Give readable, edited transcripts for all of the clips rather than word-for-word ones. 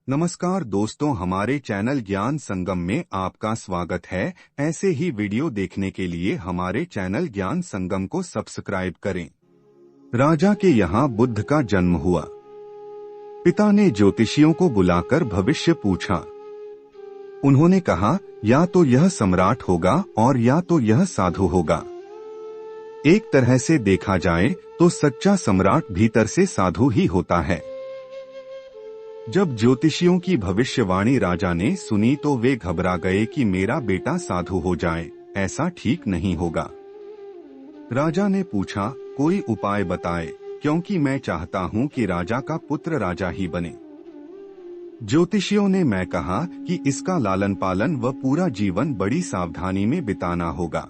नमस्कार दोस्तों, हमारे चैनल ज्ञान संगम में आपका स्वागत है। ऐसे ही वीडियो देखने के लिए हमारे चैनल ज्ञान संगम को सब्सक्राइब करें। राजा के यहाँ बुद्ध का जन्म हुआ। पिता ने ज्योतिषियों को बुलाकर भविष्य पूछा। उन्होंने कहा, या तो यह सम्राट होगा और या तो यह साधु होगा। एक तरह से देखा जाए तो सच्चा सम्राट भीतर से साधु ही होता है। जब ज्योतिषियों की भविष्यवाणी राजा ने सुनी तो वे घबरा गए कि मेरा बेटा साधु हो जाए, ऐसा ठीक नहीं होगा। राजा ने पूछा, कोई उपाय बताए, क्योंकि मैं चाहता हूं कि राजा का पुत्र राजा ही बने। ज्योतिषियों ने मैं कहा कि इसका लालन पालन व पूरा जीवन बड़ी सावधानी में बिताना होगा।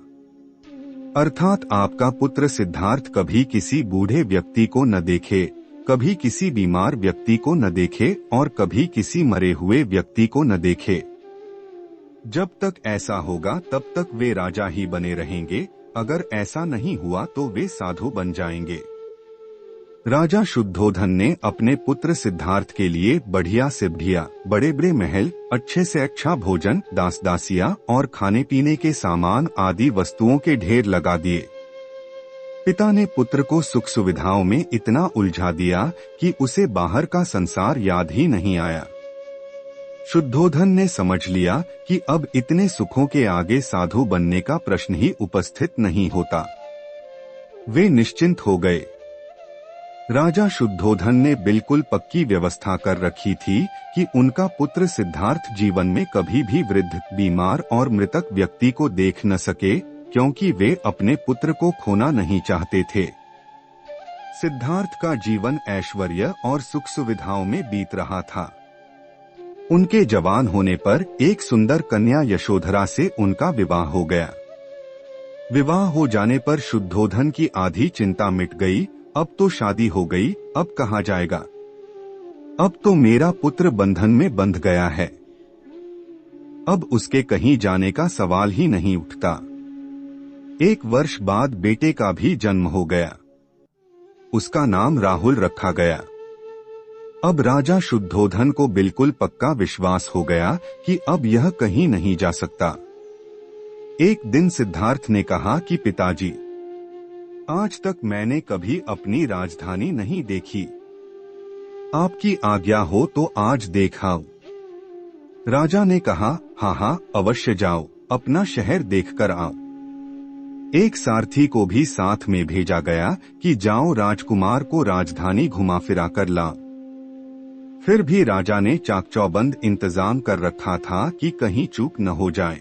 अर्थात आपका पुत्र सिद्धार्थ कभी किसी बूढ़े व्यक्ति को न देखे, कभी किसी बीमार व्यक्ति को न देखे और कभी किसी मरे हुए व्यक्ति को न देखे। जब तक ऐसा होगा तब तक वे राजा ही बने रहेंगे। अगर ऐसा नहीं हुआ तो वे साधु बन जाएंगे। राजा शुद्धोधन ने अपने पुत्र सिद्धार्थ के लिए बढ़िया से बढ़िया बड़े बड़े महल, अच्छे से अच्छा भोजन, दास दासियां और खाने पीने के सामान आदि वस्तुओं के ढेर लगा दिए। पिता ने पुत्र को सुख सुविधाओं में इतना उलझा दिया कि उसे बाहर का संसार याद ही नहीं आया। शुद्धोधन ने समझ लिया कि अब इतने सुखों के आगे साधु बनने का प्रश्न ही उपस्थित नहीं होता। वे निश्चिंत हो गए। राजा शुद्धोधन ने बिल्कुल पक्की व्यवस्था कर रखी थी कि उनका पुत्र सिद्धार्थ जीवन में कभी भी वृद्ध, बीमार और मृतक व्यक्ति को देख न सके, क्योंकि वे अपने पुत्र को खोना नहीं चाहते थे। सिद्धार्थ का जीवन ऐश्वर्य और सुख सुविधाओं में बीत रहा था। उनके जवान होने पर एक सुंदर कन्या यशोधरा से उनका विवाह हो गया। विवाह हो जाने पर शुद्धोधन की आधी चिंता मिट गई। अब तो शादी हो गई, अब कहाँ जाएगा? अब तो मेरा पुत्र बंधन में बंध गया है। अब उसके कहीं जाने का सवाल ही नहीं उठता। एक वर्ष बाद बेटे का भी जन्म हो गया। उसका नाम राहुल रखा गया। अब राजा शुद्धोधन को बिल्कुल पक्का विश्वास हो गया कि अब यह कहीं नहीं जा सकता। एक दिन सिद्धार्थ ने कहा कि पिताजी, आज तक मैंने कभी अपनी राजधानी नहीं देखी। आपकी आज्ञा हो तो आज देख आओ। राजा ने कहा, हाँ, अवश्य जाओ, अपना शहर देखकर आओ। एक सारथी को भी साथ में भेजा गया कि जाओ राजकुमार को राजधानी घुमा फिरा कर ला। फिर भी राजा ने चाकचौबंद इंतजाम कर रखा था कि कहीं चूक न हो जाए।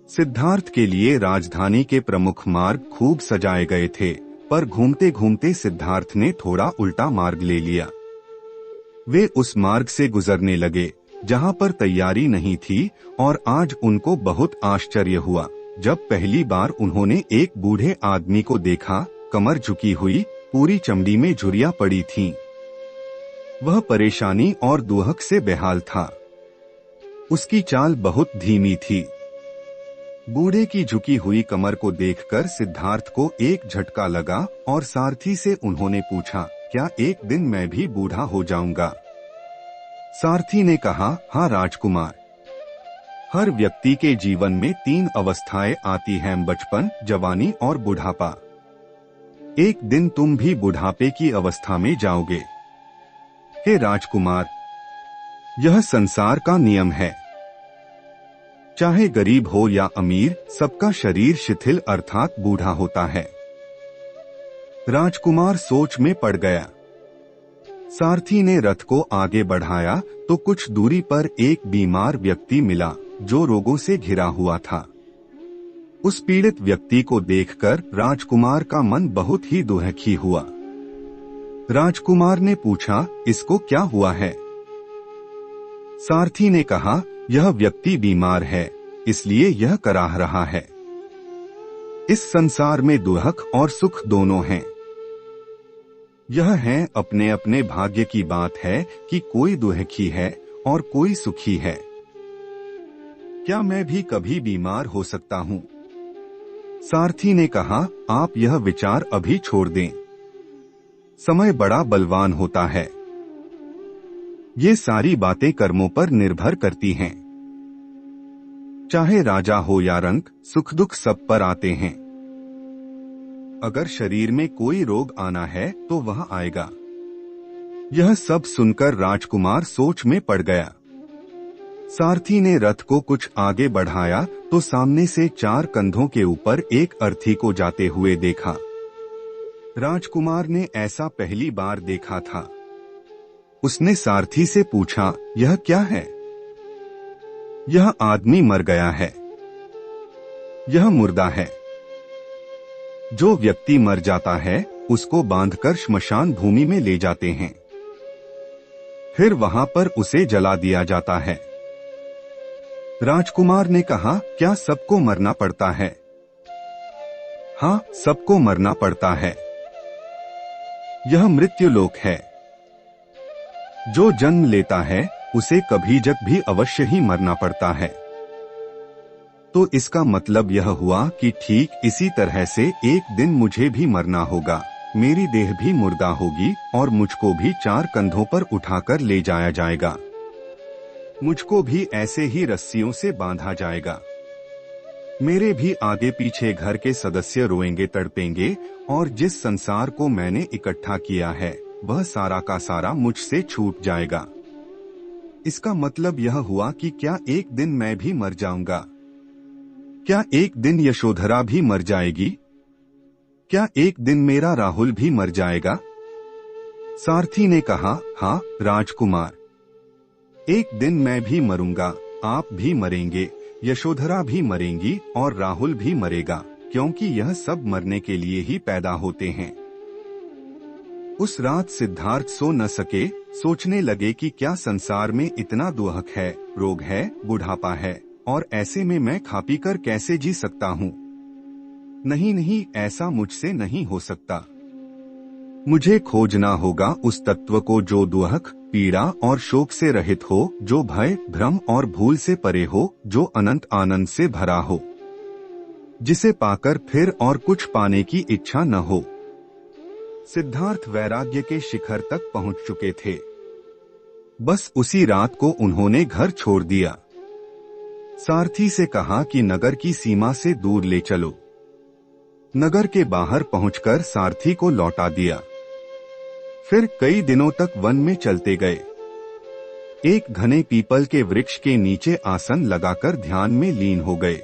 सिद्धार्थ के लिए राजधानी के प्रमुख मार्ग खूब सजाए गए थे, पर घूमते घूमते सिद्धार्थ ने थोड़ा उल्टा मार्ग ले लिया। वे उस मार्ग से गुजरने लगे जहां पर तैयारी नहीं थी, और आज उनको बहुत आश्चर्य हुआ जब पहली बार उन्होंने एक बूढ़े आदमी को देखा। कमर झुकी हुई, पूरी चमड़ी में झुर्रियां पड़ी थीं। वह परेशानी और दुहक से बेहाल था। उसकी चाल बहुत धीमी थी। बूढ़े की झुकी हुई कमर को देखकर सिद्धार्थ को एक झटका लगा और सारथी से उन्होंने पूछा, क्या एक दिन मैं भी बूढ़ा हो जाऊंगा? सारथी ने कहा, हाँ राजकुमार, हर व्यक्ति के जीवन में 3 अवस्थाएं आती हैं, बचपन, जवानी और बुढ़ापा। एक दिन तुम भी बुढ़ापे की अवस्था में जाओगे। हे राजकुमार, यह संसार का नियम है। चाहे गरीब हो या अमीर, सबका शरीर शिथिल अर्थात बूढ़ा होता है। राजकुमार सोच में पड़ गया। सारथी ने रथ को आगे बढ़ाया तो कुछ दूरी पर एक बीमार व्यक्ति मिला जो रोगों से घिरा हुआ था। उस पीड़ित व्यक्ति को देखकर राजकुमार का मन बहुत ही दुखी हुआ। राजकुमार ने पूछा, इसको क्या हुआ है? सारथी ने कहा, यह व्यक्ति बीमार है, इसलिए यह कराह रहा है। इस संसार में दुख और सुख दोनों हैं। यह है अपने अपने भाग्य की बात है कि कोई दुखी है और कोई सुखी है। क्या मैं भी कभी बीमार हो सकता हूँ? सारथी ने कहा, आप यह विचार अभी छोड़ दें। समय बड़ा बलवान होता है। ये सारी बातें कर्मों पर निर्भर करती हैं। चाहे राजा हो या रंक, सुख दुख सब पर आते हैं। अगर शरीर में कोई रोग आना है तो वह आएगा। यह सब सुनकर राजकुमार सोच में पड़ गया। सारथी ने रथ को कुछ आगे बढ़ाया तो सामने से 4 कंधों के ऊपर एक अर्थी को जाते हुए देखा। राजकुमार ने ऐसा पहली बार देखा था। उसने सारथी से पूछा, यह क्या है? यह आदमी मर गया है। यह मुर्दा है। जो व्यक्ति मर जाता है उसको बांधकर श्मशान भूमि में ले जाते हैं, फिर वहां पर उसे जला दिया जाता है। राजकुमार ने कहा, क्या सबको मरना पड़ता है? हाँ, सबको मरना पड़ता है। यह मृत्युलोक है। जो जन्म लेता है उसे कभी जब भी अवश्य ही मरना पड़ता है। तो इसका मतलब यह हुआ कि ठीक इसी तरह से एक दिन मुझे भी मरना होगा। मेरी देह भी मुर्दा होगी और मुझको भी 4 कंधों पर उठाकर ले जाया जाएगा। मुझको भी ऐसे ही रस्सियों से बांधा जाएगा। मेरे भी आगे पीछे घर के सदस्य रोएंगे, तड़पेंगे और जिस संसार को मैंने इकट्ठा किया है वह सारा का सारा मुझसे छूट जाएगा। इसका मतलब यह हुआ कि क्या एक दिन मैं भी मर जाऊंगा? क्या एक दिन यशोधरा भी मर जाएगी? क्या एक दिन मेरा राहुल भी मर जाएगा? सारथी ने कहा, हाँ राजकुमार, एक दिन मैं भी मरूंगा, आप भी मरेंगे, यशोधरा भी मरेंगी और राहुल भी मरेगा, क्योंकि यह सब मरने के लिए ही पैदा होते हैं। उस रात सिद्धार्थ सो न सके। सोचने लगे कि क्या संसार में इतना दुहक है, रोग है, बुढ़ापा है और ऐसे में मैं खा पी कर कैसे जी सकता हूँ? नहीं नहीं, ऐसा मुझसे नहीं हो सकता। मुझे खोजना होगा उस तत्व को जो दुहक, पीड़ा और शोक से रहित हो, जो भय, भ्रम और भूल से परे हो, जो अनंत आनंद से भरा हो, जिसे पाकर फिर और कुछ पाने की इच्छा न हो। सिद्धार्थ वैराग्य के शिखर तक पहुंच चुके थे। बस उसी रात को उन्होंने घर छोड़ दिया। सारथी से कहा कि नगर की सीमा से दूर ले चलो। नगर के बाहर पहुंचकर सारथी को लौटा दिया। फिर कई दिनों तक वन में चलते गए। एक घने पीपल के वृक्ष के नीचे आसन लगाकर ध्यान में लीन हो गए।